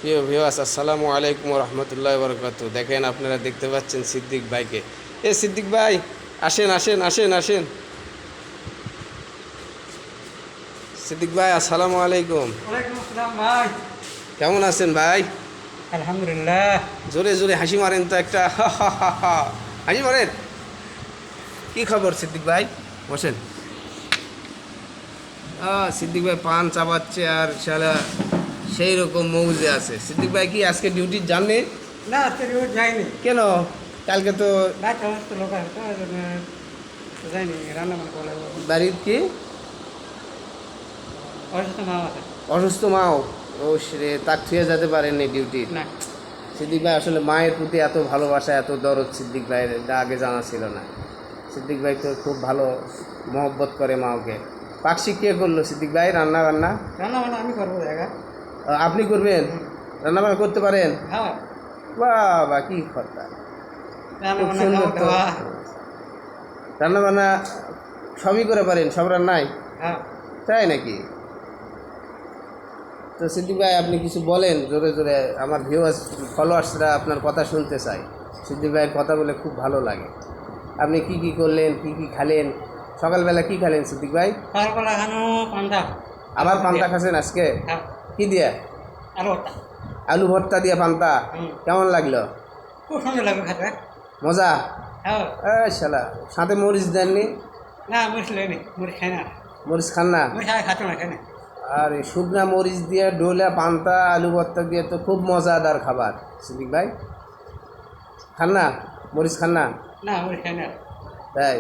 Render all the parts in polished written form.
প্রিয় ভিউয়ার্স, আসসালামু আলাইকুম রহমতুল্লাহ বরকাত। দেখেন, আপনারা দেখতে পাচ্ছেন সিদ্দিক ভাইকে। সিদ্দিক ভাই, আসেন আসেন আসেন আসেন। সিদ্দিক ভাই, আসসালামু আলাইকুম। ওয়ালাইকুম আসসালাম ভাই। কেমন আছেন ভাই? আলহামদুলিল্লাহ। জোরে জোরে হাসি মারেন তো একটা। হাসি মারেন। কি খবর সিদ্দিক ভাই? বসেন। সিদ্দিক ভাই পান চাবাচ্ছে আর সারা সেই রকম মৌজে আছে। সিদ্দিক ভাই কি আজকে ডিউটি যাননি? না, আজকে রিপোর্ট যায়নি। কেন? কালকে তো রাত সমস্ত লোক আছে তো ওই জন্য যায়নি, রান্না বান্না করে বাড়ির কি অসুস্থ মা আছে। অসুস্থ মাও? ও রে, তার থুয়ে যেতে পারেননি ডিউটি? না, সিদ্দিক ভাই আসলে মায়ের প্রতি এত ভালোবাসা, এত দরদ সিদ্দিক ভাইয়ের, এটা আগে জানা ছিল না। সিদ্দিক ভাই তো খুব ভালো মহব্বত করে মাওকে। পাকশি কে করলো সিদ্দিক ভাই? রান্না বান্না রান্না বান্না আমি করবো দেখা। আপনি করবেন? রান্না বান্না করতে পারেন? হ্যাঁ, বাহ, কি কথা! রান্না খুব বান্না সুন্দর খাওয়া তো। দাওয়া। রান্না বান্না সবই করে পারেন, সব রান্নাই? হ্যাঁ, তাই নাকি? তো সিদ্দিক ভাই, আপনি কিছু বলেন জোরে জোরে। আমার ভিউয়ার্স, ফলোয়ার্সরা আপনার কথা শুনতে চায়। সিদ্দিক ভাইয়ের কথা বলে খুব ভালো লাগে। আপনি কি কি করলেন, কি কি খালেন? সকালবেলা কি খালেন সিদ্দিক ভাই? সকালবেলা খানো পান্তা। আবার পান্তা খাচ্ছেন আজকে? হ্যাঁ, কি দিয়ে? আরো একটা। আলু ভর্তা দিয়ে পান্তা? কেমন লাগলো? খুব সুন্দর লাগবে খেতে। মজা? হ্যাঁ। শালা, সাথে মরিচ দেননি? না, মরিচ লেনি, মরিচ খাই না। মরিচ খান না? মরিচ আগে খাতো না, খাই না। আর এই শুকনা মরিচ দিয়ে ডোলা পান্তা আলু ভর্তা দিয়ে তো খুব মজাদার খাবার সিদ্দিক ভাই। খান না? মরিচ খান না? না, মরিচ খাই না। তাই?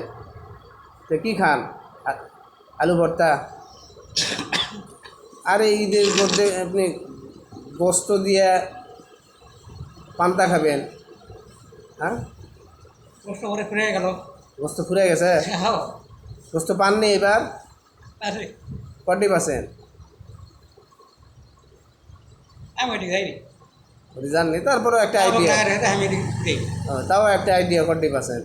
তো কী খান? আলু ভর্তা? আরে ঈদের মধ্যে আপনি গোস্ত দিয়ে পান্তা খাবেন? হ্যাঁ, কষ্ট করে ফিরে গেল। গোস্ত ফুরে গেছে? হ্যাঁ, গোস্ত পাননি এবার? আছে। কটি পাচ্ছেন? আমি ওইটি খাইনি। ওটি জাননি, তারপরেও একটা আইডিয়া। আমি এদিকে দিই। তাও একটা আইডিয়া, কটি পাচ্ছেন?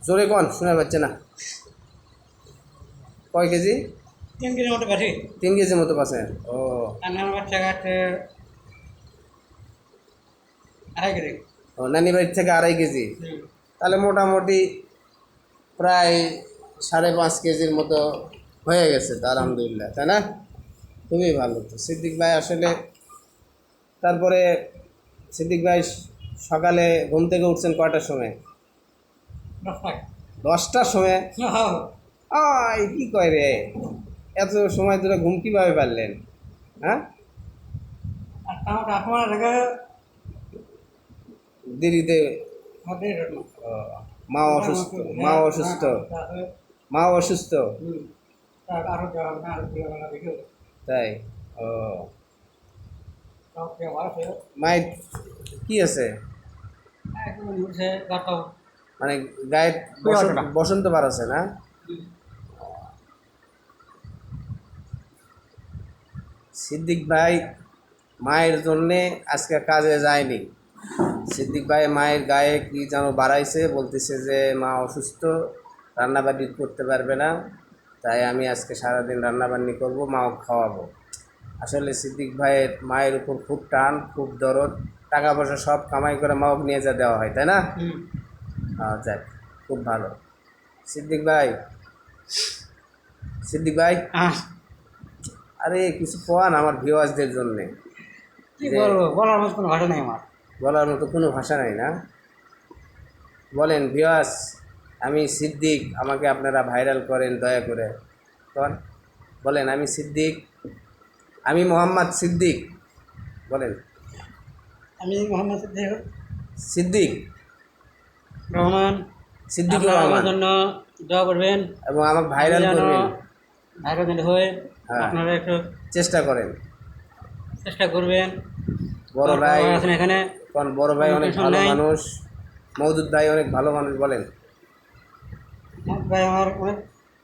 জোরে কোন, শোনা পাচ্ছে না। কয় কেজি? 3 কেজির মতো পাঠি। 3 কেজি মতো পাচ্ছেন? ও, আর নানা বাচ্চা কাছে 2.5 কেজি। ও, নানি বাড়ির থেকে 2.5 কেজি? তাহলে মোটামুটি প্রায় 5.5 কেজির মতো হয়ে গেছে তো, আলহামদুলিল্লাহ, তাই না? খুবই ভালো তো সিদ্দিক ভাই আসলে। তারপরে সিদ্দিক ভাই, সকালে ঘুম থেকে উঠছেন কয়টার সময়? 10টায়। 10টার সময়? হ্যাঁ। কি কয় রে, এত সময় ধরে ঘুম কীভাবে পারলেন? হ্যাঁ, আর আমার কাকুমার থেকে দেরিতে? মধ্যে ও, মা অসুস্থ? মা অসুস্থ? মা অসুস্থ? আরো যাওয়া না, আরো দেখে তাই? ও, সব ভালো ছিল। মায়ের কি আছে? একদম উঠছে গাটাও। মানে গায়ে বসন্ত বার আছে না? সিদ্দিক ভাই মায়ের জন্যে আজকে কাজে যায়নি। সিদ্দিক ভাই মায়ের গায়ে কি যেন বাড়াইছে, বলতেছে যে মা অসুস্থ, রান্নাবান্নি করতে পারবে না, তাই আমি আজকে সারাদিন রান্নাবান্নি করব, মাও খাওয়াবো। আসলে সিদ্দিক ভাইয়ের মায়ের উপর খুব টান, খুব দরদ। টাকা পয়সা সব কামাই করে মাওকে নিয়ে যা দেওয়া হয়, তাই না? যাক, খুব ভালো। সিদ্দিক ভাই, সিদ্দিক ভাই, আরে কিছু কোয়ান আমার ভিউয়ার্সদের জন্যে। কি বলবো, বলার মতো কোনো ভাষা নেই আমার। বলার মতো কোনো ভাষা নাই না? বলেন ভিউয়ার্স, আমি সিদ্দিক, আমাকে আপনারা ভাইরাল করেন দয়া করে। কোন, বলেন আমি সিদ্দিক, আমি মোহাম্মদ সিদ্দিক, বলেন। আমি মোহাম্মদ সিদ্দিক রহমান। সিদ্দিকুর আপনারা আমার রহমান, জন্য দোয়া করবেন এবং আমাকে ভাইরাল করবেন। ভাইরাল হয়ে হ্যাঁ, আপনারা একটু চেষ্টা করেন। চেষ্টা করবেন। বড় ভাই আছেন এখানে, কোন, বড় ভাই কোনো অনেক টেনশন ভালো নেই। মানুষ, মওদুদ ভাই অনেক ভালো মানুষ, বলেন। ভাই আমার অনেক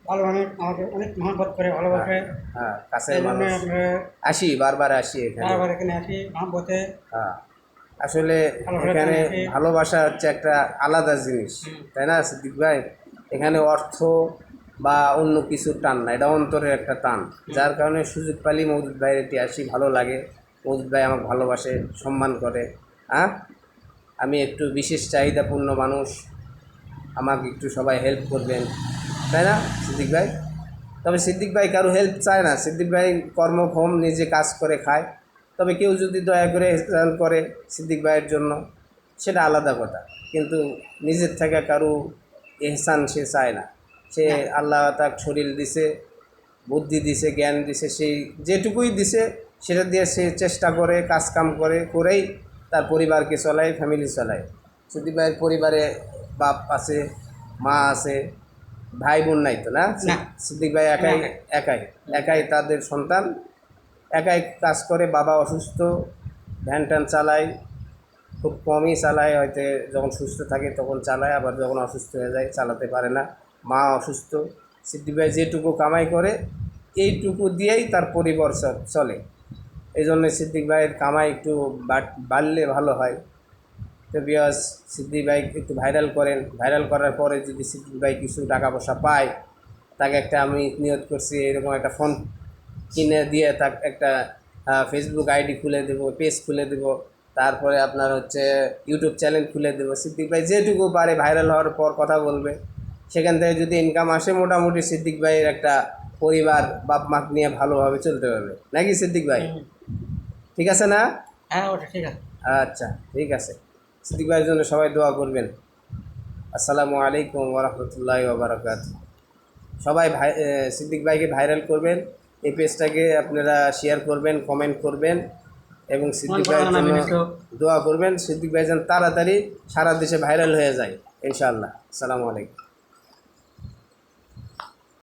ভালো, অনেক আমাকে অনেক মহব্বত করে, ভালোবাসে। হ্যাঁ, কাছের এই জন্য মানুষ। আপনারা আসি, বারবার আসি এখানে। বারবার এখানে আসি মহব্বতে। হ্যাঁ, আসলে ভালোবাসা এখানে জানাচ্ছি। ভালোবাসা হচ্ছে একটা আলাদা জিনিস, তাই না সিদ্দিক ভাই? এখানে অর্থ বা অন্য কিছুর টান না, এটা অন্তরের একটা টান, যার কারণে সুযোগ পালি মওদুদ ভাইয়ের এটি আসি, ভালো লাগে। মওদুদ ভাই আমাকে ভালোবাসে, সম্মান করে। হ্যাঁ, আমি একটু বিশেষ চাহিদাপূর্ণ মানুষ, আমাকে একটু সবাই হেল্প করবেন, তাই না সিদ্দিক ভাই? তবে সিদ্দিক ভাই কারো হেল্প চায় না, সিদ্দিক ভাই কর্মক্ষম, নিজে কাজ করে খায়। তবে কেউ যদি দয়া করে হেল্প করে সিদ্দিক ভাইয়ের জন্য, সেটা আলাদা কথা, কিন্তু নিজের থেকে কারো এহসান সে চায় না। সে না। আল্লাহ তার শরীর দিছে, বুদ্ধি দিছে, জ্ঞান দিছে, সেই যেটুকুই দিছে সেটা দিয়ে সে চেষ্টা করে, কাজকাম করেই তার পরিবারকে চলায়, ফ্যামিলি চলায়। সিদ্দিক ভাইয়ের পরিবারে বাপ আছে, মা আছে, ভাই বোন নাই তো না? না। সিদ্দিক ভাই একাই, একাই। একাই একাই তাদের সন্তান, একাই কাজ করে। বাবা অসুস্থ, ভ্যান ট্যান চালায়, খুব কমই চালায়, হয়তো যখন সুস্থ থাকে তখন চালায়, আবার যখন অসুস্থ হয়ে যায় চালাতে পারে না। মা অসুস্থ, সিদ্দিক ভাই যেটুকু কামাই করে এইটুকু দিয়েই তার পরিবার চলে। এই জন্য সিদ্দিক ভাইয়ের কামাই একটু বাড়লে ভালো হয়। তো বিয়াস, সিদ্দিক ভাই একটু ভাইরাল করেন, ভাইরাল করার পরে যদি সিদ্দিক ভাই কিছু টাকা পয়সা পায়, তাকে একটা আমি নিয়ত করছি এরকম একটা ফোন কিনে দিয়ে তাকে একটা ফেসবুক আইডি খুলে দেবো, পেজ খুলে দেবো, তারপরে আপনার হচ্ছে ইউটিউব চ্যানেল খুলে দেবো। সিদ্দিক ভাই যেটুকু পারে ভাইরাল হওয়ার পর কথা বলবে, সেখান থেকে যদি ইনকাম আসে মোটামুটি সিদ্দিক ভাইয়ের একটা পরিবার বাপ মাক নিয়ে ভালোভাবে চলতে পারবে, নাকি সিদ্দিক ভাই? হুম। ঠিক আছে না? হ্যাঁ, ওটা ঠিক আছে। আচ্ছা, ঠিক আছে। সিদ্দিক ভাইয়ের জন্য সবাই দোয়া করবেন। আসসালামু আলাইকুম ওরহমতুল্লাহি ওবরাকাতুহু। সবাই ভাই সিদ্দিক ভাইকে ভাইরাল করবেন, এই পেজটাকে আপনারা শেয়ার করবেন, কমেন্ট করবেন, এবং সিদ্দিক ভাইয়ের জন্য দোয়া করবেন। সিদ্দিক ভাই যেন তাড়াতাড়ি সারা দেশে ভাইরাল হয়ে যায় ইনশাআল্লাহ। আসসালামু আলাইকুম।